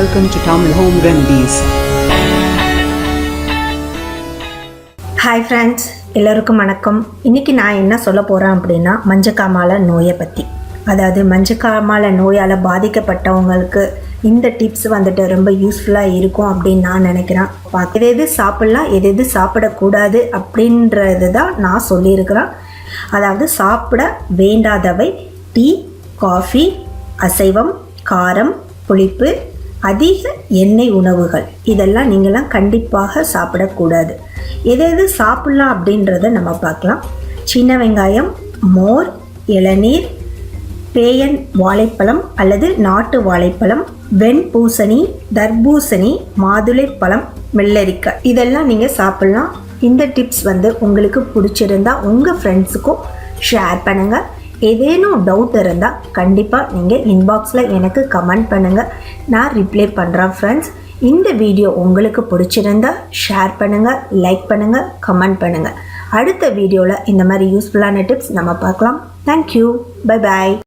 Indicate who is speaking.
Speaker 1: welcome to Tamil Home Remedies.
Speaker 2: Hi friends, எல்லாருக்கும் வணக்கம். இன்னைக்கு நான் என்ன சொல்ல போறேன் அப்படின்னா மஞ்சக்காமாலை நோயை பற்றி. அதாவது மஞ்சக்காமாலை நோயால் பாதிக்கப்பட்டவங்களுக்கு இந்த டிப்ஸ் வந்துட்டு ரொம்ப யூஸ்ஃபுல்லாக இருக்கும் அப்படின்னு நான் நினைக்கிறேன். எது சாப்பிட்லாம் எது சாப்பிடக்கூடாது அப்படின்றது தான் நான் சொல்லியிருக்கிறேன். அதாவது சாப்பிட வேண்டாதவை டீ, காஃபி, அசைவம், காரம், புளிப்பு, அதிக எண்ணெய் உணவுகள் இதெல்லாம் நீங்களாம் கண்டிப்பாக சாப்பிடக்கூடாது. எது சாப்பிட்லாம் அப்படின்றத நம்ம பார்க்கலாம். சின்ன வெங்காயம், மோர், இளநீர், பேயன் வாழைப்பழம் அல்லது நாட்டு வாழைப்பழம், வெண்பூசணி, தர்பூசணி, மாதுளைப்பழம், வெள்ளரிக்காய் இதெல்லாம் நீங்கள் சாப்பிட்லாம். இந்த டிப்ஸ் உங்களுக்கு பிடிச்சிருந்தா உங்கள் ஃப்ரெண்ட்ஸுக்கும் ஷேர் பண்ணுங்கள். ஏதேனும் டவுட் இருந்தால் கண்டிப்பாக நீங்கள் இன்பாக்ஸில் எனக்கு கமெண்ட் பண்ணுங்கள், நான் ரிப்ளை பண்ணுறேன். ஃப்ரெண்ட்ஸ், இந்த வீடியோ உங்களுக்கு பிடிச்சிருந்தா ஷேர் பண்ணுங்கள், லைக் பண்ணுங்கள், கமெண்ட் பண்ணுங்கள். அடுத்த வீடியோவில் இந்த மாதிரி யூஸ்ஃபுல்லான டிப்ஸ் நம்ம பார்க்கலாம். Thank you, bye bye.